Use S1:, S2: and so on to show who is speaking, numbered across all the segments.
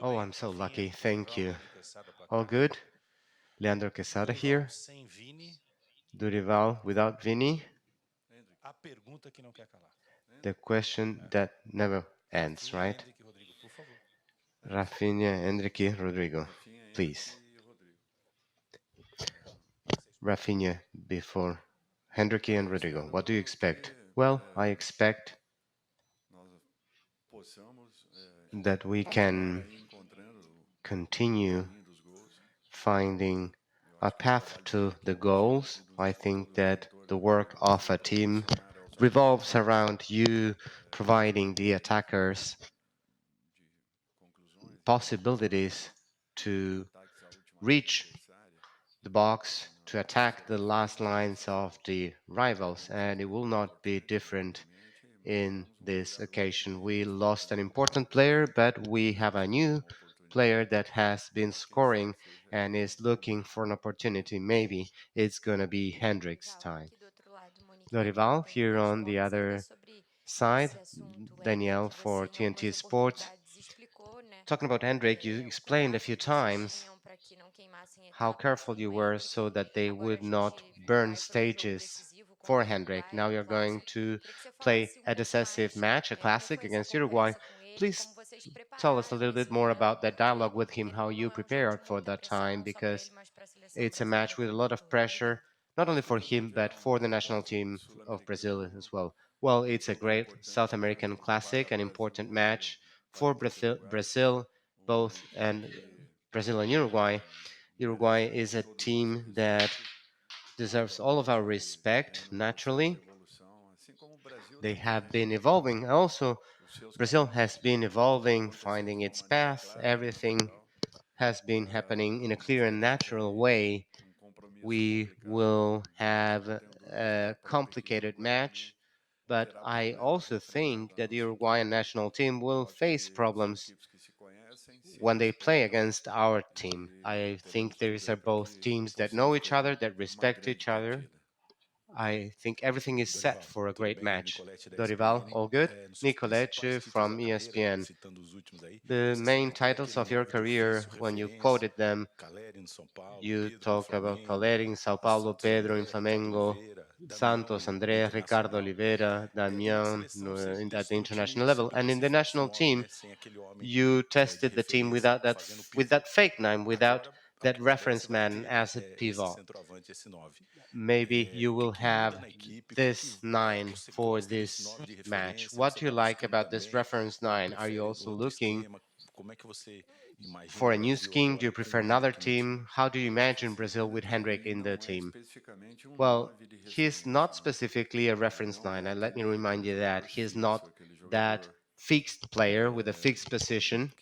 S1: Oh, I'm so lucky. Thank you. All good? Leandro Quesada here. Dorival without Vini. The question that never ends, right? Rafinha, Enrique, Rodrigo. Please. Rafinha before Henrique and Rodrigo. What do you expect? Well, I expect that we can continue finding a path to the goals. I think that the work of a team revolves around you providing the attackers possibilities to reach the box, to attack the last lines of the rivals, and it will not be different in this occasion. We lost an important player, but we have a new player that has been scoring and is looking for an opportunity. Maybe it's going to be Hendrik's time. Dorival here on the other side, Danielle for TNT Sports. Talking about Hendrik, you explained a few times how careful you were so that they would not burn stages for Hendrik. Now you're going to play a decisive match, a classic against Uruguay. Please tell us a little bit more about that dialogue with him, how you prepared for that time, because it's a match with a lot of pressure, not only for him, but for the national team of Brazil as well. Well, it's a great South American classic, an important match for Brazil, both and Brazil and Uruguay. Uruguay is a team that deserves all of our respect, naturally. They have been evolving. Also, Brazil has been evolving, finding its path. Everything has been happening in a clear and natural way. We will have a complicated match, but I also think that the Uruguayan national team will face problems when they play against our team. I think these are both teams that know each other, that respect each other. I think everything is set for a great match. Dorival, all good? Nicolette from ESPN. The main titles of your career, when you quoted them, you talk about Caleri in Sao Paulo, Pedro in Flamengo, Santos, André, Ricardo Oliveira, Damian at the international level. And in the national team, you tested the team with that fake name, without that reference man as a pivot. Maybe you will have this nine for this match. What do you like about this reference nine? Are you also looking for a new scheme? Do you prefer another team? How do you imagine Brazil with Hendrik in the team? Well, he's not specifically a reference nine, and let me remind you that he's not that fixed player with a fixed position.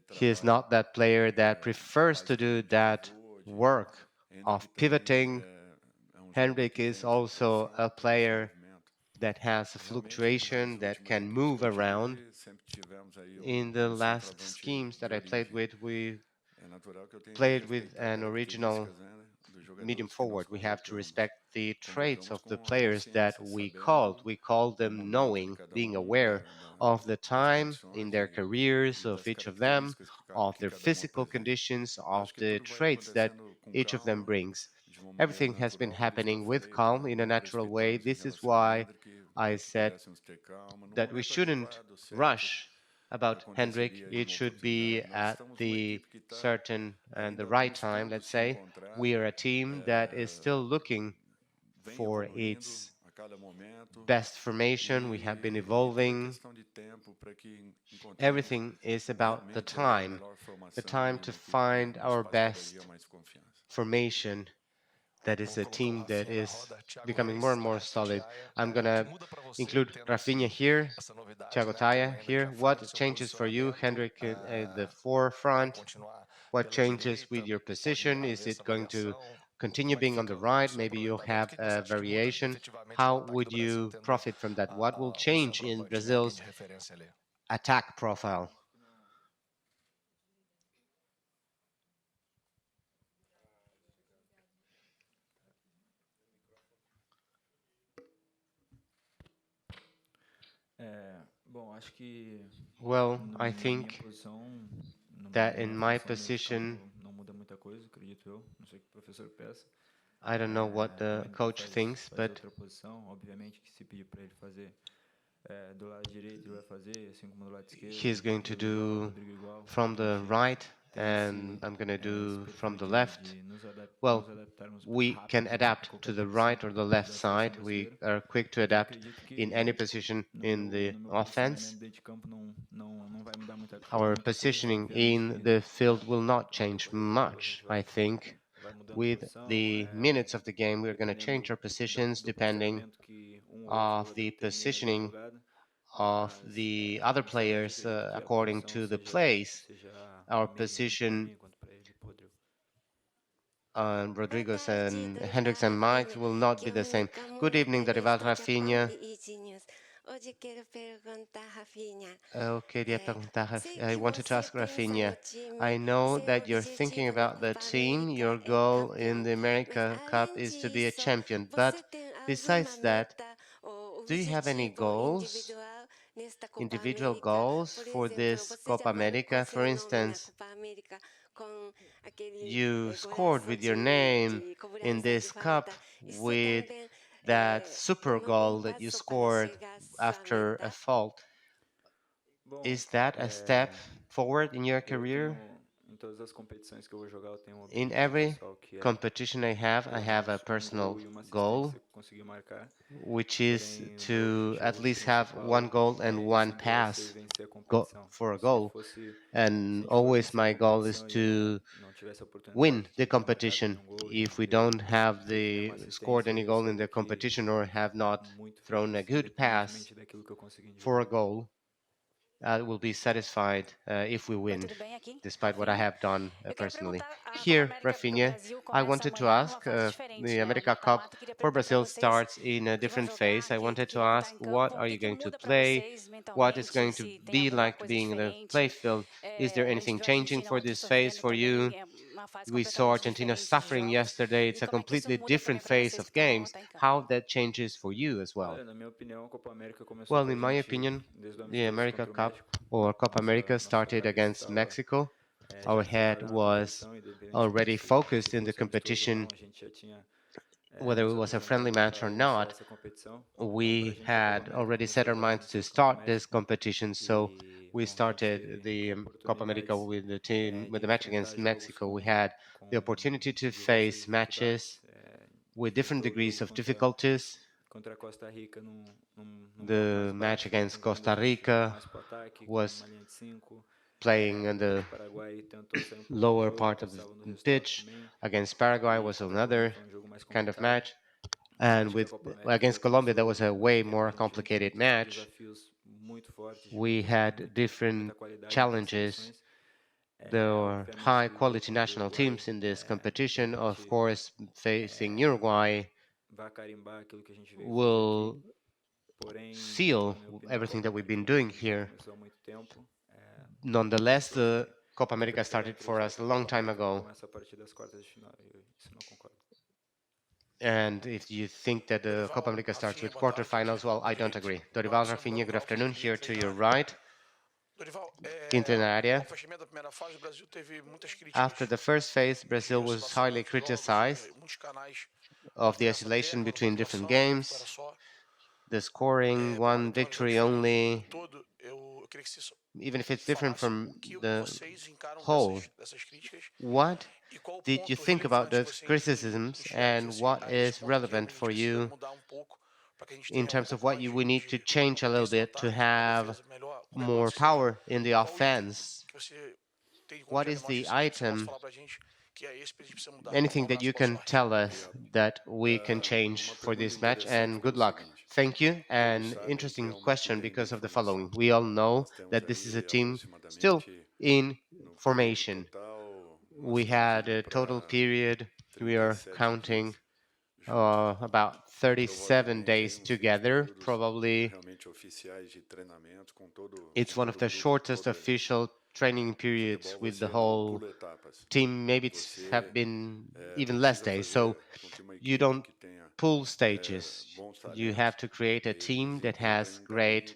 S1: He is not that player that prefers to do that work of pivoting. Henrik is also a player that has a fluctuation, that can move around. In the last schemes that I played with, we played with an original medium forward. We have to respect the traits of the players that we called. We called them knowing, being aware of the time in their careers of each of them, of their physical conditions, of the traits that each of them brings. Everything has been happening with calm in a natural way. This is why I said that we shouldn't rush about Hendrik. It should be at the certain and the right time, let's say. We are a team that is still looking for its best formation. We have been evolving. Everything is about the time to find our best formation. That is a team that is becoming more and more solid. I'm going to include Rafinha here, Thiago Taya here. What changes for you, Hendrik, at the forefront? What changes with your position? Is it going to continue being on the right? Maybe you'll have a variation. How would you profit from that? What will change in Brazil's attack profile? Well, I think that in my position, I don't know what the coach thinks, but he's going to do from the right and I'm going to do from the left. Well, we can adapt to the right or the left side. We are quick to adapt in any position in the offense. Our positioning in the field will not change much, I think. With the minutes of the game, we're going to change our positions depending of the positioning of the other players according to the plays. Our position on Rodriguez and Hendricks and Mike will not be the same. Good evening, Dorival Rafinha. Queria perguntar, I wanted to ask Rafinha, I know that you're thinking about the team. Your goal in the America Cup is to be a champion. But besides that, do you have any goals, individual goals for this Copa America? For instance, you scored with your name in this cup with that super goal that you scored after a fault. Is that a step forward in your career? In every competition I have a personal goal, which is to at least have one goal and one pass for a goal. And always my goal is to win the competition. If we don't have the scored any goal in the competition or have not thrown a good pass for a goal, I will be satisfied if we win, despite what I have done personally. Here, Rafinha, I wanted to ask, the America Cup for Brazil starts in a different phase. I wanted to ask, what are you going to play? What is going to be like to being in the play field? Is there anything changing for this phase for you? We saw Argentina suffering yesterday. It's a completely different phase of games. How that changes for you as well? Well, in my opinion, the America Cup or Copa America started against Mexico. Our head was already focused in the competition, whether it was a friendly match or not. We had already set our minds to start this competition, so we started the Copa America with the team with the match against Mexico. We had the opportunity to face matches with different degrees of difficulties. The match against Costa Rica was playing in the lower part of the pitch. Against Paraguay was another kind of match. And with against Colombia, that was a way more complicated match. We had different challenges. There are high quality national teams in this competition. Of course, facing Uruguay will seal everything that we've been doing here. Nonetheless, the Copa America started for us a long time ago. And if you think that the Copa America starts with quarterfinals, well, I don't agree. Dorival Rafinha, good afternoon. Here to your right. Quinta na área. After the first phase, Brazil was highly criticized of the oscillation between different games, the scoring, one victory only, even if it's different from the whole. What did you think about those criticisms and what is relevant for you in terms of what we need to change a little bit to have more power in the offense? What is the item, anything that you can tell us that we can change for this match? And good luck. Thank you. And interesting question because of the following. We all know that this is a team still in formation. We had a total period, we are counting about 37 days together. Probably it's one of the shortest official training periods with the whole team. Maybe it's have been even less days. So you don't pull stages. You have to create a team that has great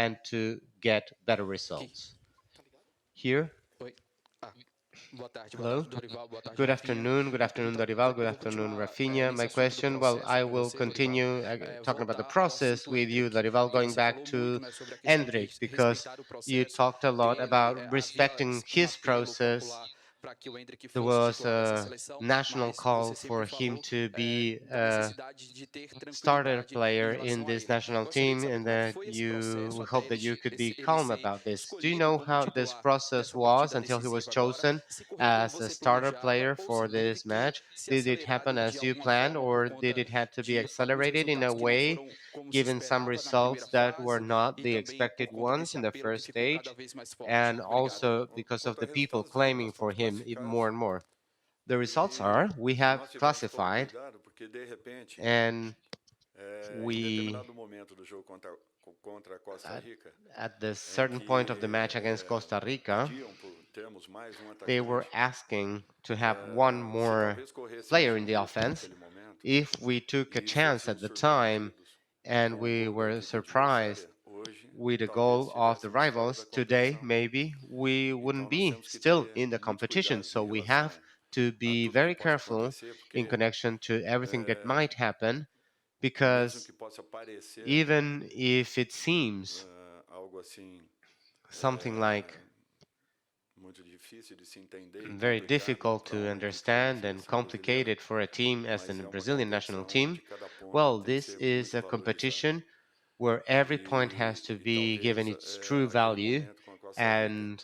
S1: and to get better results. Here, Hello. Good afternoon. Good afternoon, Dorival. Good afternoon, Rafinha. My question, well, I will continue talking about the process with you, Dorival, going back to Hendrik, because you talked a lot about respecting his process. There was a national call for him to be a starter player in this national team, and that you we hope that you could be calm about this. Do you know how this process was until he was chosen as a starter player for this match? Did it happen as you planned, or did it have to be accelerated in a way, given some results that were not the expected ones in the first stage, and also because of the people claiming for him even more and more? The results are we have
S2: Nós tivemos pouco
S1: classified,
S2: cuidado porque de repente,
S1: and
S2: em
S1: we
S2: determinado momento do jogo contra Costa
S1: at,
S2: Rica,
S1: at the
S2: em
S1: certain point of the
S2: que
S1: match against Costa Rica,
S2: pediam por termos mais
S1: they were
S2: atacante,
S1: asking to have one
S2: se
S1: more
S2: talvez corrêssemos
S1: player
S2: o
S1: in the
S2: risco
S1: offense.
S2: naquele momento
S1: If we took a
S2: e
S1: chance at
S2: fôssemos
S1: the time
S2: surpreendidos
S1: and
S2: com o
S1: we
S2: gol da
S1: were
S2: equipe
S1: surprised
S2: adversária, hoje
S1: with a
S2: talvez
S1: goal of the
S2: estivéssemos fora da
S1: rivals, today
S2: competição.
S1: maybe we
S2: Então
S1: wouldn't
S2: nós
S1: be
S2: temos que
S1: still
S2: ter
S1: in the
S2: muitos
S1: competition.
S2: cuidados
S1: So
S2: em
S1: we
S2: relação
S1: have to
S2: a
S1: be
S2: tudo que
S1: very
S2: possa
S1: careful
S2: acontecer,
S1: in
S2: porque
S1: connection to everything that might happen,
S2: mesmo
S1: because
S2: que possa parecer
S1: even if it seems
S2: algo assim
S1: something like
S2: muito difícil de se entender e
S1: very
S2: complicado
S1: difficult
S2: para
S1: to
S2: uma equipe como a
S1: understand and
S2: seleção brasileira,
S1: complicated for a team as the
S2: mas é uma
S1: Brazilian national
S2: competição
S1: team.
S2: onde cada ponto
S1: Well,
S2: tem que
S1: this
S2: ser
S1: is
S2: muito
S1: a
S2: valorizado.
S1: competition where every point has to
S2: E
S1: be given
S2: talvez
S1: its true
S2: aquele
S1: value.
S2: momento com a Costa Rica,
S1: And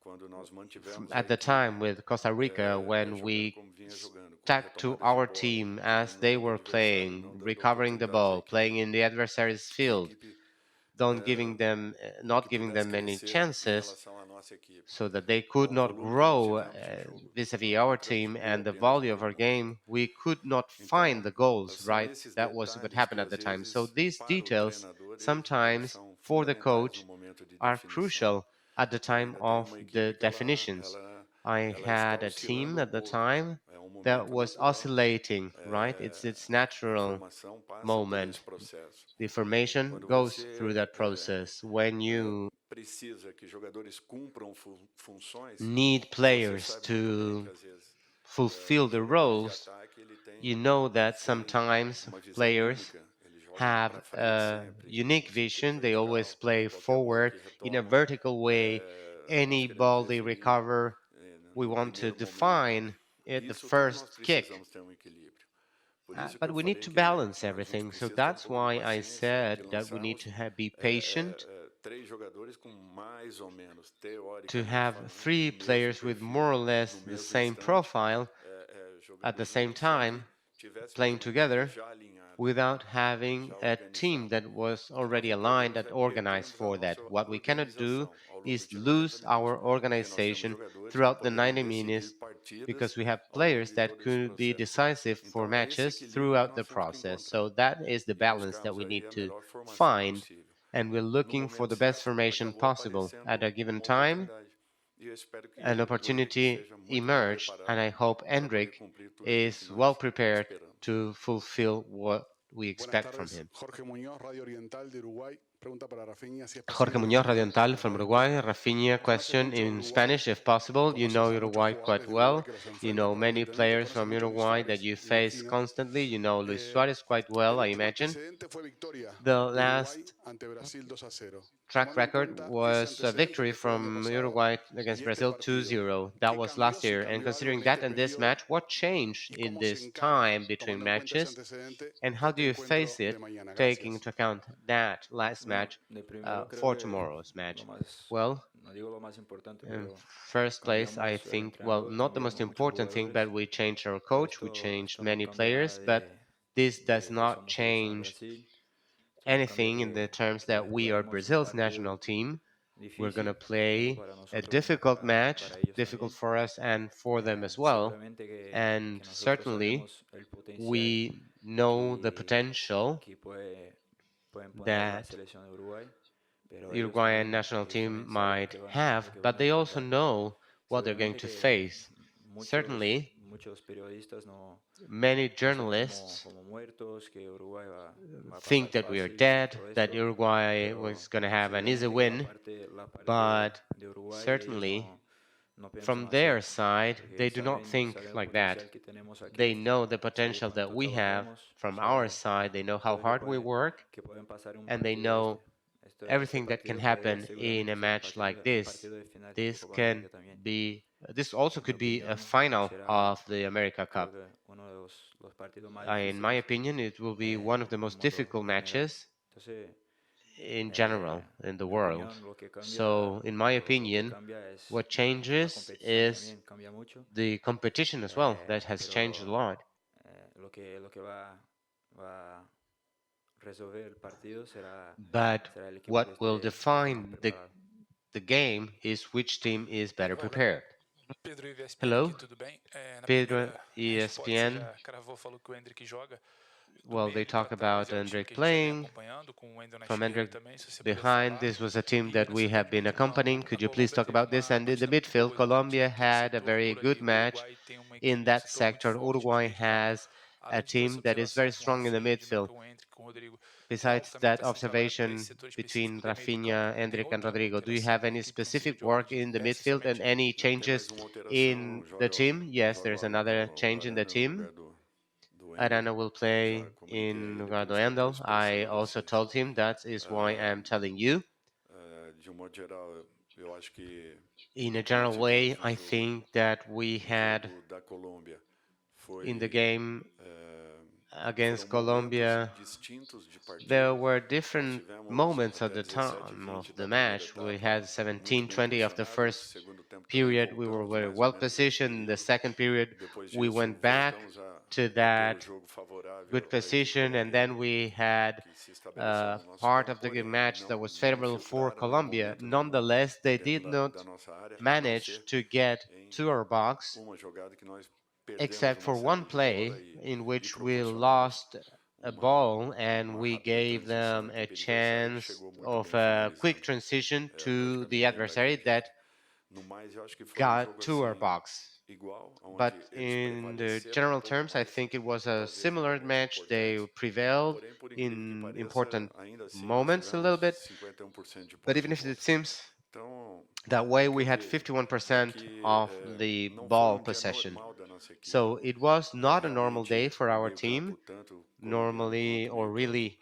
S2: quando nós mantivemos a
S1: at the time
S2: equipe
S1: with Costa Rica, when
S2: jogando
S1: we
S2: como vinha jogando, com
S1: stuck to
S2: retomada de
S1: our
S2: bola,
S1: team as
S2: chegando no
S1: they
S2: campo
S1: were
S2: adversário,
S1: playing,
S2: não dando
S1: recovering the
S2: oportunidades à
S1: ball,
S2: equipe,
S1: playing in the adversary's
S2: a
S1: field,
S2: equipe
S1: don't giving them, not
S2: que
S1: giving
S2: pudesse
S1: them many
S2: crescer em
S1: chances,
S2: relação à nossa equipe.
S1: so that they could
S2: Então, o
S1: not
S2: volume que nós
S1: grow
S2: tivemos de jogo,
S1: vis-a-vis
S2: nós não
S1: our
S2: entramos
S1: team,
S2: gol
S1: and the
S2: apenas
S1: value of
S2: naquele
S1: our
S2: momento.
S1: game, we could not find
S2: Então,
S1: the goals,
S2: são
S1: right?
S2: esses
S1: That was what
S2: detalhes que
S1: happened at
S2: às
S1: the time. So
S2: vezes
S1: these
S2: para o
S1: details
S2: treinador eles
S1: sometimes
S2: são
S1: for the
S2: fundamentais no
S1: coach
S2: momento de
S1: are
S2: definição.
S1: crucial at the
S2: Eu
S1: time
S2: ainda tenho
S1: of
S2: uma
S1: the
S2: equipe que
S1: definitions. I
S2: ela está
S1: had a team
S2: oscilando um
S1: at the
S2: pouco.
S1: time
S2: É um
S1: that
S2: momento
S1: was
S2: natural.
S1: oscillating, right? It's its
S2: A
S1: natural
S2: formação passa por esse
S1: moment.
S2: processo.
S1: The formation
S2: Quando
S1: goes
S2: você
S1: through that process. When you
S2: precisa que jogadores cumpram funções,
S1: need
S2: você
S1: players
S2: sabe muito bem que
S1: to
S2: às vezes
S1: fulfill
S2: o
S1: the
S2: jogador de
S1: roles,
S2: ataque ele tem
S1: you know that
S2: sempre
S1: sometimes
S2: uma visão
S1: players
S2: única, ele joga
S1: have
S2: para frente
S1: a
S2: sempre,
S1: unique
S2: em
S1: vision. They always
S2: vertical,
S1: play
S2: qualquer bola
S1: forward
S2: que
S1: in a
S2: retomam,
S1: vertical way.
S2: nós
S1: Any
S2: queremos
S1: ball they
S2: definir
S1: recover, we
S2: no
S1: want to
S2: primeiro momento.
S1: define at the
S2: Isso tudo nós
S1: first kick.
S2: precisamos ter um equilíbrio. Por isso que
S1: But
S2: eu
S1: we need
S2: falei
S1: to
S2: que
S1: balance
S2: a gente
S1: everything. So
S2: precisa ter um
S1: that's
S2: pouco de
S1: why I
S2: paciência de
S1: said that we need
S2: lançarmos
S1: to be patient,
S2: três jogadores com mais ou menos,
S1: to
S2: teoricamente
S1: have
S2: falando,
S1: three
S2: o mesmo
S1: players with
S2: perfil,
S1: more or less
S2: no
S1: the
S2: mesmo
S1: same
S2: instante,
S1: profile at
S2: jogando
S1: the same
S2: juntos, para que
S1: time,
S2: tivéssemos
S1: playing
S2: uma equipe
S1: together
S2: já alinhada,
S1: without having
S2: já
S1: a team
S2: organizada.
S1: that was
S2: O que nós
S1: already
S2: não
S1: aligned
S2: podemos
S1: and
S2: é
S1: organized
S2: perdermos a
S1: for that.
S2: nossa
S1: What we cannot do
S2: organização ao longo
S1: is
S2: de 90
S1: lose
S2: minutos,
S1: our
S2: porque nós temos
S1: organization
S2: jogadores que
S1: throughout the
S2: poderão
S1: 90
S2: decidir
S1: minutes
S2: partidas
S1: because we have
S2: ao longo
S1: players
S2: de
S1: that
S2: todo esse
S1: could be
S2: processo.
S1: decisive for
S2: Então é esse
S1: matches
S2: equilíbrio que
S1: throughout the
S2: nós temos que
S1: process.
S2: encontrar
S1: So that is the
S2: e
S1: balance that
S2: buscarmos
S1: we
S2: aí
S1: need
S2: a
S1: to
S2: melhor formação
S1: find,
S2: possível.
S1: and we're
S2: No
S1: looking for
S2: momento
S1: the best
S2: certo,
S1: formation
S2: acabou
S1: possible at a
S2: aparecendo
S1: given
S2: uma
S1: time.
S2: oportunidade. E eu espero que
S1: An
S2: o equipe
S1: opportunity
S2: esteja muito bem
S1: emerged, and
S2: preparado
S1: I hope
S2: para poder
S1: Endrick
S2: cumprir tudo aquilo que
S1: is well
S2: nós
S1: prepared
S2: esperamos.
S1: to fulfill what we
S3: Buenas
S1: expect from
S3: tardes,
S1: him.
S3: Jorge Muñoz, Radio Oriental de Uruguay. Pregunta para Rafinha si es
S1: Jorge
S3: posible
S1: Muñoz, Radio
S3: destacar
S1: Antal
S3: los
S1: from
S3: delanteros.
S1: Uruguay. Rafinha,
S3: Conoce
S1: question
S3: mucho
S1: in
S3: Uruguay,
S1: Spanish, if possible. You
S3: conoces
S1: know
S3: a muchos
S1: Uruguay quite
S3: jugadores de Uruguay
S1: well.
S3: que los
S1: You
S3: enfrentan
S1: know many
S3: permanentemente,
S1: players
S3: conoce
S1: from
S3: mucho Luis
S1: Uruguay that
S3: Suárez,
S1: you
S3: me
S1: face
S3: imagino.
S1: constantly. You know Luis Suarez quite well,
S3: El
S1: I
S3: último
S1: imagine.
S3: antecedente fue victoria
S1: The
S3: de Uruguay
S1: last
S3: ante Brasil 2-0.
S1: track
S3: Tomando en
S1: record
S3: cuenta ese
S1: was a
S3: antecedente
S1: victory
S3: que fue el año
S1: from
S3: pasado
S1: Uruguay
S3: y
S1: against
S3: este
S1: Brazil
S3: partido,
S1: 2-0. That
S3: ¿qué
S1: was
S3: cambió?
S1: last
S3: Si
S1: year. And
S3: cambió algo
S1: considering
S3: en
S1: that
S3: este
S1: and this
S3: periodo
S1: match, what changed
S3: y
S1: in
S3: cómo se
S1: this
S3: encara,
S1: time between
S3: tomando en cuenta ese
S1: matches?
S3: antecedente,
S1: And how do
S3: este
S1: you face
S3: encuentro
S1: it,
S3: de mañana.
S1: taking
S3: Gracias.
S1: into account that last
S4: Bueno,
S1: match
S4: de primero creo
S1: for
S4: que
S1: tomorrow's
S4: lo
S1: match?
S4: más,
S1: Well,
S4: no digo lo más importante,
S1: in
S4: pero
S1: first place, I
S4: cambiamos el
S1: think, well,
S4: entrenador,
S1: not the most
S4: cambiamos muchos
S1: important thing,
S4: jugadores,
S1: but we changed our
S4: pero
S1: coach, we changed
S4: esto no
S1: many
S4: cambia nada
S1: players, but this does
S4: de que
S1: not
S4: somos selección de
S1: change
S4: Brasil, solo cambia
S1: anything in the terms
S4: que
S1: that we are
S4: jugaremos un
S1: Brazil's national
S4: partido
S1: team. We're going to
S4: difícil, tanto
S1: play
S4: para
S1: a
S4: nosotros como
S1: difficult match,
S4: para ellos
S1: difficult
S4: también.
S1: for us and for them as well.
S4: Seguramente
S1: And
S4: que nosotros
S1: certainly,
S4: sabemos el potencial
S1: we know the
S4: que,
S1: potential
S4: que pueden poner la
S1: that
S4: selección de Uruguay, pero
S1: Uruguayan national
S4: ellos
S1: team
S4: también saben
S1: might
S4: lo
S1: have,
S4: que van
S1: but
S4: a
S1: they also
S4: enfrentar.
S1: know what they're going
S4: Seguramente
S1: to
S4: que
S1: face. Certainly,
S4: muchos periodistas
S1: many
S4: nos ven
S1: journalists
S4: como muertos, que Uruguay va a
S1: think
S4: pasar
S1: that we are
S4: fácil y
S1: dead,
S4: todo
S1: that
S4: esto,
S1: Uruguay
S4: pero
S1: was going to have an easy
S4: seguramente que
S1: win,
S4: la parte
S1: but
S4: de Uruguay ellos
S1: certainly
S4: no piensan
S1: From
S4: así,
S1: their side,
S4: porque
S1: they do not think
S4: saben el
S1: like that.
S4: potencial que tenemos
S1: They
S4: aquí,
S1: know the
S4: que
S1: potential that
S4: cuando
S1: we have
S4: trabajemos,
S1: from our
S4: saben
S1: side. They know how
S4: todo
S1: hard we work,
S4: que pueden pasar un
S1: and they
S4: partido de
S1: know
S4: este. Este
S1: everything that can
S4: partido podría
S1: happen in a
S4: seguramente ser
S1: match like
S4: un
S1: this.
S4: partido de final de
S1: This
S4: Copa
S1: can
S4: América también.
S1: be, this also
S4: En mi
S1: could be a
S4: opinión,
S1: final
S4: será,
S1: of the America
S4: creo
S1: Cup.
S4: que uno de los partidos más
S1: In my
S4: difíciles
S1: opinion, it will be one of the
S4: en
S1: most
S4: modo
S1: difficult
S4: general.
S1: matches
S4: Entonces,
S1: in
S4: eh,
S1: general in the
S4: mi
S1: world.
S4: opinión,
S1: So, in my
S4: lo que
S1: opinion,
S4: cambia es
S1: what
S4: la
S1: changes
S4: competición
S1: is
S4: también, cambia mucho.
S1: the competition as well. That has changed a
S4: Pero
S1: lot.
S4: lo que va a resolver el partido
S1: But
S4: será el equipo que
S1: what will
S4: esté mucho más
S1: define
S4: preparado.
S1: the game is which team is better prepared.
S5: Pedro ESPN
S1: Hello,
S5: aqui, tudo bem? Na
S1: Pedro,
S5: primeira resposta você
S1: ESPN.
S5: já cravou, falou que o Endrick joga do
S1: Well, they
S5: meio para
S1: talk
S5: trás,
S1: about
S5: é o time
S1: Endrick
S5: que a gente já vem
S1: playing
S5: acompanhando, com o Wendel na
S1: from
S5: esquerda
S1: Endrick
S5: também, se você puder
S1: behind.
S5: falar.
S1: This was a team
S5: E
S1: that
S5: no
S1: we
S5: setor
S1: have been accompanying.
S5: a
S1: Could you please
S5: Colômbia
S1: talk
S5: teve
S1: about this?
S5: uma
S1: And in the
S5: partida muito
S1: midfield,
S5: boa durante
S1: Colombia
S5: todo o
S1: had a
S5: setor
S1: very
S5: por
S1: good
S5: ali. O
S1: match.
S5: Uruguai tem uma
S1: In
S5: equipe, um
S1: that
S5: setor muito
S1: sector,
S5: forte no
S1: Uruguay
S5: meio de campo.
S1: has a
S5: Além de ter essa
S1: team that is very
S5: observação com o
S1: strong in the
S5: Rafinha, de
S1: midfield.
S5: manter o Endrick com o Rodrigo de volta,
S1: Besides
S5: também
S1: that
S5: está sem trabalhar para esse
S1: observation
S5: setor
S1: between
S5: específico de meio de campo.
S1: Rafinha,
S5: Tem
S1: Endrick, and
S5: outra
S1: Rodrigo, do you
S5: alteração
S1: have
S5: na
S1: any
S5: equipe no sentido
S1: specific
S5: de ordem
S1: work
S5: de
S1: in the
S5: peças
S1: midfield and
S5: somente?
S1: any
S2: Tem
S1: changes
S2: mais uma
S1: in
S2: alteração,
S1: the team? Yes,
S2: joga
S1: there's another
S2: o
S1: change in the
S2: Arana no
S1: team.
S2: lugar do Ender.
S1: Arana will
S2: Já
S1: play
S2: comuniquei a
S1: in
S2: ele, por
S1: Ricardo
S2: isso que eu estou
S1: Endel. I
S2: expressando
S1: also
S2: desse.
S1: told him that is why I'm telling you.
S2: De um modo geral, eu acho que
S1: In a
S2: o que nós
S1: general way,
S2: tivemos
S1: I think that we
S2: no
S1: had
S2: jogo da Colômbia
S1: in the
S2: foi
S1: game
S2: foram
S1: against
S2: momentos
S1: Colombia,
S2: distintos de
S1: there
S2: partida.
S1: were
S2: Nós
S1: different
S2: tivemos
S1: moments at
S2: até
S1: the
S2: 17
S1: time of
S2: 20
S1: the
S2: da primeira
S1: match. We had
S2: etapa muito
S1: 17,
S2: bem
S1: 20 of the
S2: posicionados.
S1: first
S2: Segundo tempo também
S1: period, we were
S2: voltamos
S1: very
S2: mais ou
S1: well
S2: menos nesse
S1: positioned. In the
S2: período.
S1: second period,
S2: Depois
S1: we
S2: disso
S1: went back
S2: voltamos a
S1: to
S2: manter o
S1: that
S2: jogo favorável
S1: good
S2: à equipe
S1: position, and then
S2: colombiana,
S1: we had
S2: que se estabeleceu no nosso
S1: part
S2: campo,
S1: of the
S2: porém
S1: match that was
S2: não
S1: favorable for
S2: infiltraram em
S1: Colombia.
S2: momento nenhum
S1: Nonetheless, they
S2: dentro
S1: did not
S2: da nossa área, a não
S1: manage
S2: ser
S1: to get
S2: em
S1: to our box,
S2: uma jogada que nós perdemos
S1: except
S2: uma
S1: for
S2: saída
S1: one
S2: de bola
S1: play in
S2: e
S1: which we
S2: proporcionamos
S1: lost a ball and
S2: uma
S1: we
S2: rápida
S1: gave
S2: transição à
S1: them a
S2: equipe adversária que
S1: chance
S2: chegou muito
S1: of
S2: bem
S1: a quick
S2: finalizando
S1: transition to the
S2: praticamente dentro da
S1: adversary
S2: grande
S1: that
S2: área. No mais, eu acho que foi
S1: got
S2: jogo
S1: to our
S2: assim
S1: box.
S2: igual,
S1: But
S2: onde eles
S1: in the
S2: prevaleceram
S1: general
S2: pouco
S1: terms, I
S2: mais,
S1: think it was a
S2: talvez em
S1: similar
S2: momentos
S1: match. They
S2: importantes.
S1: prevailed
S2: Porém, por incrível que
S1: in
S2: pareça,
S1: important
S2: ainda assim nós
S1: moments a little
S2: tivemos
S1: bit.
S2: 51% de
S1: But
S2: posse
S1: even
S2: de
S1: if
S2: bola.
S1: it seems
S2: Então,
S1: that way,
S2: o que
S1: we
S2: eu
S1: had
S2: vejo
S1: 51%
S2: que
S1: of the
S2: não foi
S1: ball
S2: dia
S1: possession.
S2: normal da nossa equipe.
S1: So it was not a normal day
S2: Realmente,
S1: for
S2: o
S1: our team.
S2: meio-campo, tanto colombiano
S1: Normally,
S2: quanto
S1: or
S2: meio-campo
S1: really,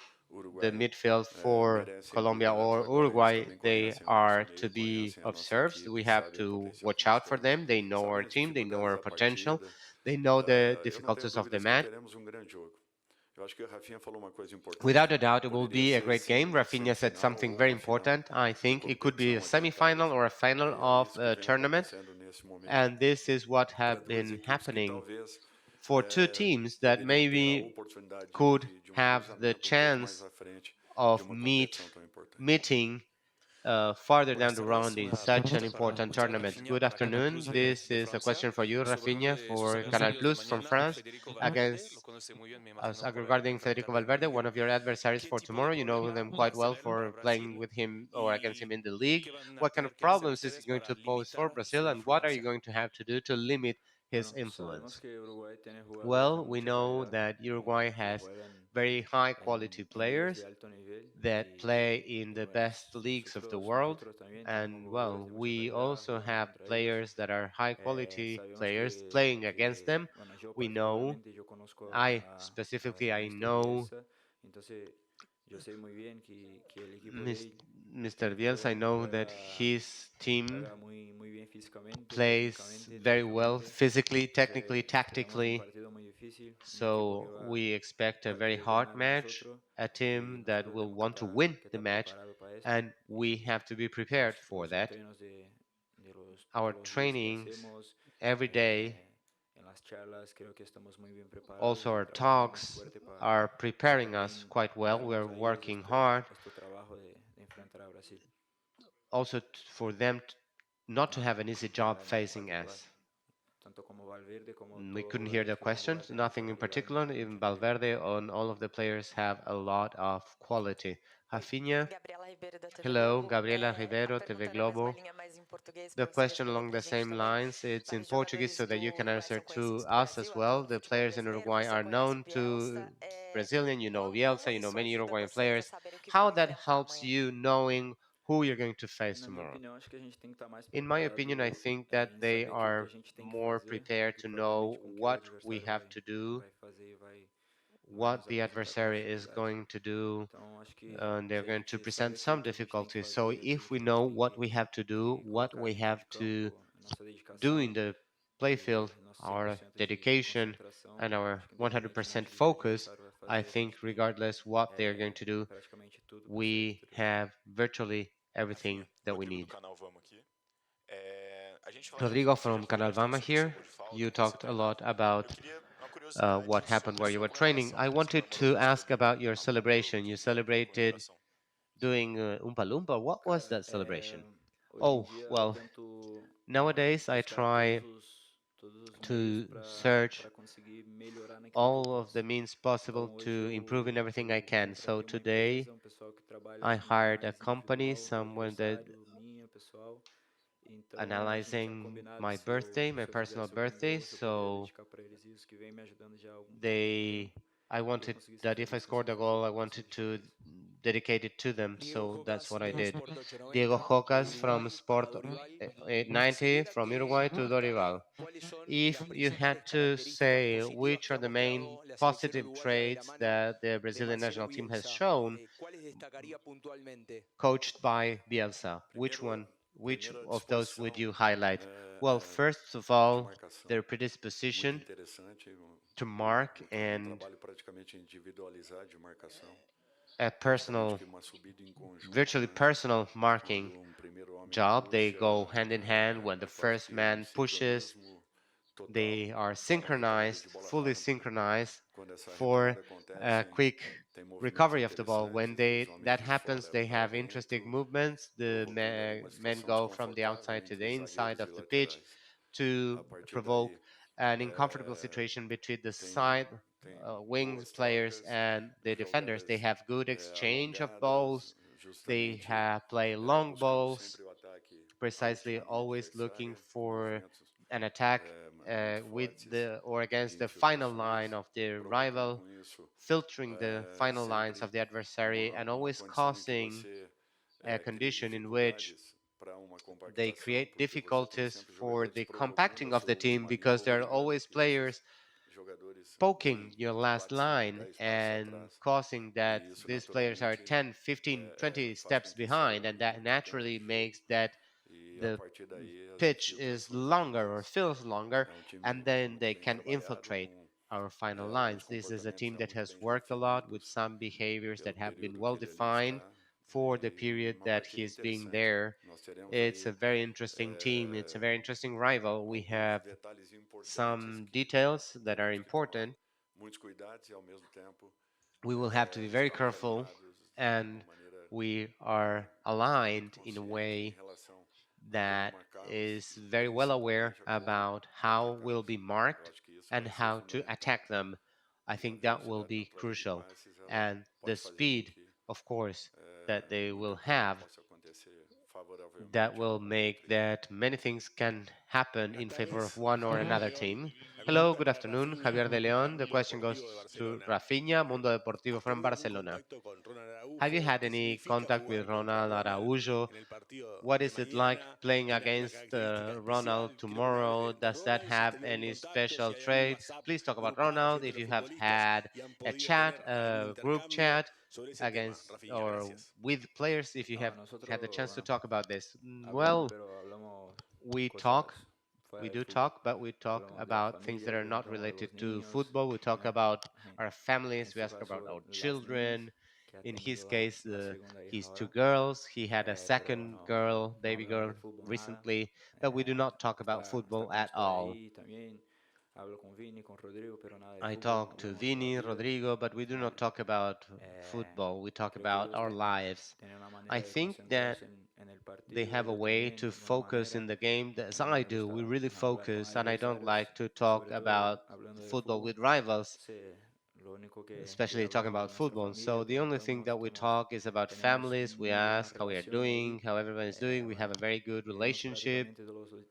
S1: the
S2: uruguaio,
S1: midfield for
S2: merecem
S1: Colombia or
S2: oportunidades. Agora eles
S1: Uruguay,
S2: também
S1: they
S2: conhecem o nosso
S1: are
S2: meio,
S1: to be
S2: conhecem a nossa
S1: observed. We
S2: equipe,
S1: have
S2: sabem o
S1: to
S2: potencial que
S1: watch
S2: nós
S1: out for
S2: temos,
S1: them. They know our
S2: sabem as
S1: team, they know
S2: dificuldades
S1: our
S2: da
S1: potential,
S2: partida.
S1: they know the
S2: Eu não tenho
S1: difficulties of the
S2: dúvidas que
S1: match.
S2: teremos um grande jogo. Eu acho que o Rafinha falou uma coisa importante.
S1: Without a doubt, it will
S2: Poderia
S1: be a
S2: ser,
S1: great game.
S2: sim, uma
S1: Rafinha said
S2: semifinal
S1: something
S2: ou
S1: very
S2: uma final
S1: important. I
S2: de
S1: think it could be a
S2: competição adiantadas.
S1: semifinal or a final
S2: E é
S1: of
S2: isso que
S1: a
S2: vem
S1: tournament.
S2: acontecendo nesse momento
S1: And this is what
S2: para
S1: have
S2: duas
S1: been
S2: equipes que
S1: happening
S2: talvez
S1: for two teams that
S2: poderiam ter a
S1: maybe
S2: oportunidade
S1: could
S2: de um
S1: have the
S2: cruzamento um pouco mais
S1: chance
S2: à frente de
S1: of
S2: uma competição tão importante.
S1: meeting farther down
S6: Buenas
S1: the
S6: tardes,
S1: road in
S6: una
S1: such an
S6: pregunta
S1: important
S6: para
S1: tournament.
S6: Rafinha,
S1: Good
S6: para Canal
S1: afternoon.
S6: Plus
S1: This
S6: de
S1: is a
S6: Francia.
S1: question for you,
S6: Sobre uno
S1: Rafinha,
S6: de sus
S1: for Canal
S6: adversarios de
S1: Plus from
S6: mañana,
S1: France,
S6: Federico Valverde, lo
S1: against
S6: conoce muy bien, me
S1: as
S6: imagino, por
S1: regarding
S6: haber
S1: Federico
S6: también en
S1: Valverde,
S6: la
S1: one
S6: Liga.
S1: of your adversaries
S6: ¿Qué
S1: for
S6: tipo de
S1: tomorrow. You know
S6: problema
S1: them
S6: va
S1: quite
S6: a
S1: well
S6: ser
S1: for
S6: para
S1: playing
S6: Brasil
S1: with him or against him
S6: y
S1: in the league.
S6: qué van a
S1: What kind of
S6: tener que hacer
S1: problems is he
S6: ustedes
S1: going
S6: para
S1: to pose for
S6: limitar
S1: Brazil,
S6: su
S1: and what are you
S6: influencia?
S1: going to have to do to limit his
S4: Bueno, sabemos
S1: influence?
S4: que Uruguay tiene jugadores de
S1: Well, we
S4: mucha
S1: know
S4: calidad
S1: that Uruguay
S4: que
S1: has
S4: juegan
S1: very high quality
S4: en ligas
S1: players
S4: de alto nivel
S1: that play in the best leagues of the world.
S4: nosotros también tenemos
S1: And
S4: jugadores
S1: well,
S4: de mucha
S1: we
S4: calidad
S1: also
S4: jugando
S1: have
S4: contra ellos.
S1: players that are high quality
S4: Sabemos
S1: players playing against them.
S4: bueno, yo
S1: We know,
S4: particularmente yo conozco
S1: I specifically, I
S4: Ernesto
S1: know
S4: Bielsa, entonces yo sé muy bien que el equipo de
S1: Mis-
S4: él
S1: Mr. Bielsa, I know that his team
S4: juega muy bien físicamente,
S1: plays
S4: técnicamente,
S1: very well
S4: tácticamente.
S1: physically, technically,
S4: Esperamos un
S1: tactically.
S4: partido muy difícil, un equipo que
S1: So we expect a
S4: va a
S1: very
S4: querer
S1: hard
S4: ganar de
S1: match,
S4: nosotros
S1: a
S4: y
S1: team that
S4: nosotros
S1: will
S4: tenemos
S1: want to win
S4: que
S1: the
S4: estar
S1: match,
S4: preparados para eso.
S1: and we
S4: Y
S1: have to be prepared for
S4: los
S1: that.
S4: entrenos
S1: Our
S4: todos los días que
S1: trainings
S4: hacemos,
S1: every day,
S4: en las charlas, creo que estamos muy bien preparados
S1: also
S4: y
S1: our
S4: trabajando muy
S1: talks,
S4: fuerte
S1: are preparing us
S4: también
S1: quite well. We're
S4: darnos a ellos
S1: working hard
S4: trabajo de enfrentar a Brasil.
S1: also for them not to have an easy job
S4: Nada en
S1: facing
S4: particular.
S1: us.
S4: Tanto como Valverde como
S1: We
S4: todos
S1: couldn't
S4: los
S1: hear the
S4: jugadores que van a jugar
S1: questions,
S4: tienen
S1: nothing in
S4: mucha calidad
S1: particular.
S4: y
S1: Even
S4: mucho nivel.
S1: Valverde and all of the players have a lot of quality. Rafinha,
S7: Gabriela Ribeiro da TV
S1: hello,
S7: Globo.
S1: Gabriela
S7: A
S1: Ribeiro,
S7: pergunta
S1: TV
S7: era na mesma
S1: Globo.
S7: linha, mais em português,
S1: The
S7: para você
S1: question
S7: responder
S1: along
S7: para a
S1: the
S7: gente
S1: same
S7: também.
S1: lines, it's in
S7: Vários
S1: Portuguese so
S7: jogadores
S1: that you can
S7: do
S1: answer
S7: são conhecidos
S1: to
S7: do
S1: us as
S7: Brasil,
S1: well.
S7: atuam no
S1: The
S7: futebol
S1: players in
S7: brasileiro,
S1: Uruguay
S7: você
S1: are
S7: conhece o
S1: known to
S7: Bielsa.
S1: Brazilian, you know
S7: Como
S1: Bielsa, you know
S7: isso
S1: many
S7: ajuda
S1: Uruguayan
S7: vocês a
S1: players.
S7: saber o que vão
S1: How that
S7: enfrentar
S1: helps
S7: amanhã?
S1: you knowing who you're going to face
S4: Na minha
S1: tomorrow.
S4: opinião, acho que a gente tem que estar mais
S1: In my opinion, I
S4: preparado
S1: think that
S4: em
S1: they
S4: saber aquilo que a
S1: are
S4: gente tem que
S1: more
S4: fazer
S1: prepared
S4: e
S1: to know
S4: propriamente com o que o
S1: what we
S4: adversário
S1: have to do,
S4: vai fazer e vai
S1: what
S4: nos
S1: the
S4: apresentar como
S1: adversary is
S4: dificuldades.
S1: going to do,
S4: Então, acho que
S1: and they're
S4: se a
S1: going to
S4: gente sabe
S1: present
S4: aquilo
S1: some
S4: que a gente tem que
S1: difficulties. So
S4: fazer, aquilo
S1: if
S4: que
S1: we
S4: a gente
S1: know
S4: tem
S1: what we have to do,
S4: que
S1: what
S4: colocar
S1: we
S4: dentro
S1: have
S4: de
S1: to
S4: campo, a nossa
S1: do in
S4: dedicação
S1: the
S4: e
S1: playfield,
S4: nosso
S1: our
S4: 100% de
S1: dedication
S4: concentração,
S1: and our
S4: acho que independentemente
S1: 100%
S4: do que o
S1: focus,
S4: adversário vai
S1: I
S4: fazer, a
S1: think
S4: gente tem
S1: regardless what they're going to do,
S4: praticamente tudo para sair
S1: we
S4: vitorioso.
S1: have virtually everything
S6: Rafinha,
S1: that we
S6: Rodrigo do
S1: need.
S6: canal Vamos aqui. A gente falando de
S1: Rodrigo
S6: futebol, você já
S1: from
S6: falou
S1: Canal
S6: bastante
S1: Vama
S6: sobre o seu
S1: here.
S6: gol de falta,
S1: You
S6: como você
S1: talked a lot
S6: treinava. Eu
S1: about
S6: queria uma
S1: what
S6: curiosidade
S1: happened
S6: sobre
S1: while
S6: a
S1: you
S6: sua
S1: were training.
S6: comemoração
S1: I
S6: depois que
S1: wanted
S6: comemorou
S1: to
S6: o gol do
S1: ask
S6: seu
S1: about
S6: amigo.
S1: your
S6: A Manu
S1: celebration. You
S6: te viu naquela
S1: celebrated
S6: comemoração.
S1: doing Oompa Loompa. What was
S4: Cara,
S1: that celebration?
S4: hoje em
S1: Oh,
S4: dia eu
S1: well,
S4: tento
S1: nowadays I
S4: buscar
S1: try
S4: todos os meios
S1: to search
S4: para conseguir melhorar naquilo que eu
S1: all of the
S4: posso.
S1: means possible
S4: Então hoje
S1: to improve in everything I
S4: eu
S1: can. So
S4: contratei uma
S1: today
S4: empresa, um pessoal que trabalha
S1: I hired a
S4: análise
S1: company,
S4: individual do
S1: someone that
S4: adversário, minha, pessoal. Então a gente tinha
S1: analyzing
S4: combinado
S1: my birthday, my
S4: se eu
S1: personal
S4: fizesse algum
S1: birthday.
S4: gol, se eu poderia
S1: So
S4: dedicar para eles isso, que vem me ajudando já há algum
S1: they,
S4: tempo.
S1: I
S4: E eu
S1: wanted
S4: consegui ser
S1: that if I
S4: feliz com esse
S1: scored a goal, I
S4: resultado, assim,
S1: wanted
S4: de
S1: to
S4: feliz.
S1: dedicate it to them.
S7: Diego
S1: So that's
S7: Jocas
S1: what I
S7: de
S1: did.
S7: Sport
S1: Diego
S7: 890 de
S1: Jocas from
S7: Uruguay para
S1: Sport
S7: Dorival.
S1: 890
S7: Considera
S1: from
S7: que,
S1: Uruguay to
S7: dígame
S1: Dorival.
S7: cuáles son
S1: If
S7: las
S1: you
S7: principales
S1: had to
S7: características
S1: say
S7: positivas
S1: which
S7: que
S1: are
S7: ha
S1: the main
S7: mostrado la selección
S1: positive
S7: uruguaya de la
S1: traits
S7: mano
S1: that the
S7: de
S1: Brazilian
S7: Marcelo
S1: national team has
S7: Bielsa,
S1: shown,
S7: ¿cuáles destacaría puntualmente?
S1: coached by Bielsa,
S2: Primeiro,
S1: which
S2: primeiro a
S1: of those would
S2: disposição
S1: you highlight? Well,
S2: é,
S1: first of
S2: de
S1: all,
S2: marcação,
S1: their
S2: muito
S1: predisposition
S2: interessante.
S1: to mark
S2: Um
S1: and
S2: trabalho praticamente individualizado de marcação,
S1: a
S2: praticamente
S1: personal,
S2: que uma subida em conjunto,
S1: virtually
S2: né?
S1: personal marking
S2: Quando primeiro homem
S1: job. They
S2: puxa,
S1: go hand in hand. When the
S2: é quase
S1: first
S2: que um
S1: man pushes,
S2: sincronismo total
S1: they are
S2: para a retomada
S1: synchronized,
S2: de bola
S1: fully
S2: rápida.
S1: synchronized
S2: Quando essa
S1: for
S2: retomada
S1: a
S2: acontece,
S1: quick
S2: tem movimentos
S1: recovery of the ball. When
S2: interessantes e os homens
S1: that
S2: de
S1: happens,
S2: fora
S1: they
S2: para
S1: have interesting
S2: dentro,
S1: movements. The
S2: provocando ali uma
S1: men
S2: situação
S1: go from the
S2: desconfortável
S1: outside to the
S2: entre
S1: inside
S2: zagueiros
S1: of
S2: e
S1: the pitch
S2: laterais.
S1: to
S2: A partir
S1: provoke
S2: daí,
S1: an uncomfortable situation between the
S2: tem,
S1: side
S2: tem
S1: wings
S2: boas
S1: players
S2: trocas,
S1: and the defenders. They
S2: jogadas
S1: have good exchange of
S2: alongadas,
S1: balls. They
S2: justamente
S1: have play long
S2: buscando
S1: balls,
S2: sempre o ataque à
S1: precisely
S2: última linha
S1: always looking
S2: adversária, com
S1: for
S2: movimentos
S1: an attack
S2: muito
S1: with
S2: fortes
S1: the or
S2: de
S1: against the final line
S2: infiltrações,
S1: of the
S2: provocando
S1: rival,
S2: com isso
S1: filtering the final lines
S2: sempre
S1: of the adversary, and
S2: uma
S1: always
S2: condição em que
S1: causing
S2: você
S1: a
S2: cria
S1: condition in which
S2: dificuldades para uma
S1: they
S2: compactação,
S1: create
S2: porque você tem
S1: difficulties
S2: sempre
S1: for
S2: jogadores
S1: the
S2: provocando
S1: compacting
S2: a
S1: of
S2: sua
S1: the team
S2: última linha
S1: because
S2: ou
S1: there are
S2: lembrando
S1: always
S2: que esses
S1: players
S2: jogadores
S1: poking
S2: vêm
S1: your
S2: de
S1: last
S2: 4, 5,
S1: line
S2: 10 passos
S1: and
S2: atrás.
S1: causing that
S2: E isso
S1: these players are
S2: naturalmente
S1: 10, 15, 20
S2: faz com
S1: steps
S2: que saia
S1: behind, and that
S2: muito tempo
S1: naturally
S2: de jogo.
S1: makes that
S2: E a
S1: the
S2: partir daí as
S1: pitch is
S2: infiltrações
S1: longer or
S2: acontecem.
S1: feels longer,
S2: É
S1: and
S2: time
S1: then they
S2: muito bem
S1: can
S2: trabalhado,
S1: infiltrate
S2: com
S1: our final
S2: alguns
S1: lines. This is a
S2: comportamentos
S1: team
S2: já
S1: that
S2: muito
S1: has
S2: bem
S1: worked a lot with
S2: definidos
S1: some behaviors that
S2: pelo
S1: have been
S2: período
S1: well
S2: que ele ali
S1: defined
S2: está.
S1: for the
S2: E
S1: period
S2: uma
S1: that
S2: partida
S1: he's being
S2: interessante.
S1: there.
S2: Nós teremos
S1: It's a
S2: aí
S1: very interesting team. It's a very interesting rival. We
S2: alguns
S1: have
S2: detalhes importantes
S1: some
S2: que
S1: details that are
S2: teremos que tomar
S1: important.
S2: muitos cuidados e ao mesmo tempo
S1: We will have to be very
S2: estamos
S1: careful,
S2: alinhados de uma
S1: and
S2: maneira
S1: we are
S2: muito
S1: aligned in a
S2: consciente em
S1: way
S2: relação a como
S1: that
S2: marcarmos
S1: is
S2: e
S1: very well aware
S2: principalmente a como
S1: about how we'll
S2: atacarmos.
S1: be
S2: Eu
S1: marked
S2: acho que isso
S1: and
S2: vai ser
S1: how to
S2: fundamental.
S1: attack them. I
S2: E a
S1: think that will
S2: velocidade
S1: be
S2: na troca de
S1: crucial.
S2: passes ela
S1: And the
S2: pode fazer com
S1: speed,
S2: que
S1: of course, that they will
S2: muita coisa
S1: have,
S2: possa acontecer
S1: that
S2: favoravelmente a
S1: will
S2: uma outra
S1: make
S2: equipe.
S1: that many things can happen
S3: Buenas
S1: in favor of
S3: tardes,
S1: one or
S3: Javier de
S1: another
S3: León.
S1: team.
S3: La
S1: Hello,
S3: consulta
S1: good
S3: para
S1: afternoon.
S3: Rafinha
S1: Javier de
S3: para
S1: León. The
S3: Mundo
S1: question
S3: Deportivo de
S1: goes to
S3: Barcelona.
S1: Rafinha, Mundo Deportivo
S3: ¿Has
S1: from
S3: tenido algún
S1: Barcelona.
S3: contacto con Ronald
S1: Have you
S3: Araujo?
S1: had
S3: ¿Qué
S1: any
S3: significa
S1: contact with
S3: jugar contra
S1: Ronald
S3: Ronald
S1: Araujo?
S3: en el partido
S1: What
S3: de
S1: is it like
S3: mañana?
S1: playing
S3: ¿Tiene alguna
S1: against
S3: característica
S1: Ronald
S3: especial? Quiero
S1: tomorrow?
S3: preguntarle de
S1: Does that
S3: Ronald si has
S1: have
S3: tenido algún
S1: any
S3: contacto, si
S1: special
S3: hay algún
S1: trait?
S3: WhatsApp
S1: Please talk
S3: o
S1: about
S3: grupal
S1: Ronald.
S3: entre
S1: If
S3: los
S1: you have
S3: futbolistas
S1: had
S3: y han
S1: a
S3: podido
S1: chat,
S3: tener algún
S1: a group
S3: intercambio
S1: chat
S3: sobre ese tema.
S1: against
S3: Rafinha,
S1: or
S3: gracias.
S1: with players, if you
S4: No,
S1: have had the
S4: nosotros,
S1: chance to
S4: bueno,
S1: talk about this.
S4: hablamos,
S1: Well,
S4: pero hablamos
S1: we
S4: cosas
S1: talk,
S4: fuera
S1: we
S4: del
S1: do
S4: fútbol.
S1: talk, but we talk
S4: Hablamos de la
S1: about things
S4: familia,
S1: that
S4: le
S1: are not
S4: preguntamos de
S1: related
S4: los
S1: to
S4: niños,
S1: football. We talk about our
S4: en
S1: families. We
S4: su
S1: ask about
S4: caso
S1: our
S4: las niñas,
S1: children.
S4: que ha
S1: In his
S4: tenido
S1: case,
S4: la segunda hija
S1: his two
S4: ahora,
S1: girls. He had a
S4: pero
S1: second
S4: no,
S1: girl,
S4: no
S1: baby
S4: hablamos de
S1: girl,
S4: fútbol nada.
S1: recently. But we do not talk about
S4: Está
S1: football
S4: con
S1: at
S4: esto de
S1: all.
S4: ahí también. Hablo con Vini, con Rodrigo, pero nada de
S1: I
S4: fútbol.
S1: talk to
S4: Hablamos de la
S1: Vini,
S4: vida.
S1: Rodrigo, but we do not talk about football. We talk
S4: Creo que
S1: about
S4: ellos
S1: our lives.
S4: tienen una
S1: I
S4: manera de
S1: think that
S4: concentrarse en el
S1: they
S4: partido.
S1: have a
S4: Yo
S1: way
S4: también
S1: to
S4: tengo una
S1: focus
S4: manera.
S1: in the game as
S4: A mí
S1: I
S4: me
S1: do.
S4: gusta
S1: We really
S4: hablar con
S1: focus, and I don't
S4: adversarios,
S1: like to talk
S4: sobre todo
S1: about
S4: hablando de
S1: football
S4: fútbol.
S1: with rivals,
S4: Lo único que
S1: especially talking
S4: hablamos de
S1: about
S4: nuestra
S1: football. So
S4: familia,
S1: the only thing
S4: preguntamos,
S1: that we talk is about
S4: tenemos
S1: families. We
S4: muy buena
S1: ask how we are
S4: relación
S1: doing,
S4: ahí.
S1: how everyone is doing. We have
S4: Bueno,
S1: a very good
S4: vivimos
S1: relationship.
S4: prácticamente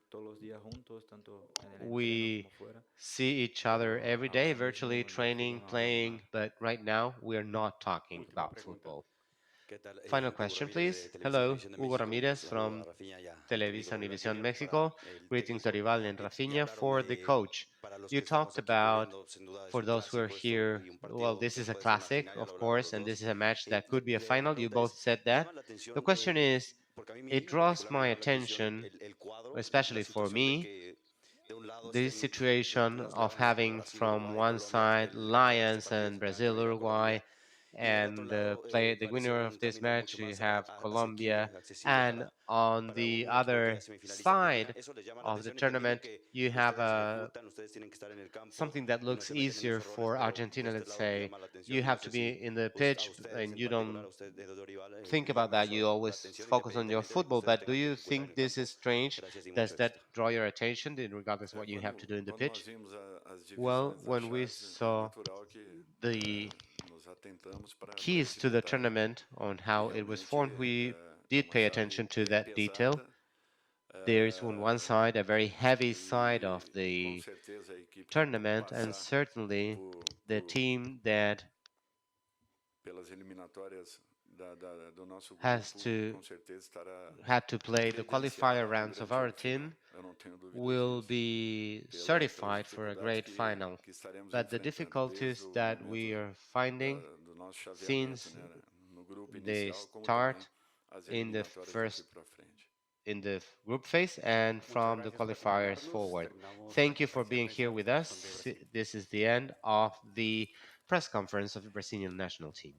S4: todos los días juntos, tanto en el entreno
S1: We
S4: como fuera,
S1: see each other
S4: pero
S1: every day,
S4: ahora
S1: virtually
S4: mismo de fútbol
S1: training,
S4: no hablamos
S1: playing,
S4: nada.
S1: but right now we are not talking
S2: Última
S1: about
S2: pregunta.
S1: football. Final question, please. Hello, Hugo Ramirez from Televisa Univision Mexico. Greetings, Dorival and Rafinha. For the coach, you talked about, for those who are here, well, this is a classic, of course, and this is a match that could be a final. You both said that. The question is, it draws my attention, especially for me, this situation of having from one side Lions and Brazil, Uruguay, and the winner of this match you have Colombia, and on the other side of the tournament you have something that looks easier for Argentina. Let's say you have to be in the pitch and you don't think about that. You always focus on your football. But do you think this is strange? Does that draw your attention, regardless of what you have to do in the
S2: Quando
S1: pitch?
S2: nós vimos as
S1: Well,
S2: divisões,
S1: when we
S2: as chaves, é
S1: saw
S2: natural que
S1: the
S2: nos atentamos para
S1: keys
S2: esse
S1: to the
S2: detalhe.
S1: tournament on
S2: E
S1: how it was
S2: realmente
S1: formed, we
S2: é
S1: did
S2: uma
S1: pay
S2: chave
S1: attention to
S2: bem
S1: that detail.
S2: pesada.
S1: There's on one side a very heavy side of
S2: Com
S1: the
S2: certeza a equipe que
S1: tournament, and
S2: passar
S1: certainly the
S2: por,
S1: team that
S2: pelas eliminatórias do nosso
S1: has
S2: grupo,
S1: to
S2: com certeza estará
S1: had to play the
S2: credenciado
S1: qualifier
S2: para
S1: rounds of
S2: grande
S1: our
S2: jogo final.
S1: team
S2: Eu não tenho dúvidas
S1: will
S2: disso.
S1: be
S2: Pelas
S1: certified for a
S2: dificuldades
S1: great final.
S2: que estaremos
S1: But the
S2: enfrentando
S1: difficulties
S2: desde o
S1: that
S2: momento
S1: we are finding
S2: do nosso chaveamento,
S1: since
S2: né, no grupo
S1: the
S2: inicial, como
S1: start
S2: também as
S1: in the
S2: eliminatórias
S1: first
S2: daqui para frente.
S1: in the group phase and from the qualifiers forward. Thank you for being here with us. This is the end of the press conference of the Brazilian national team.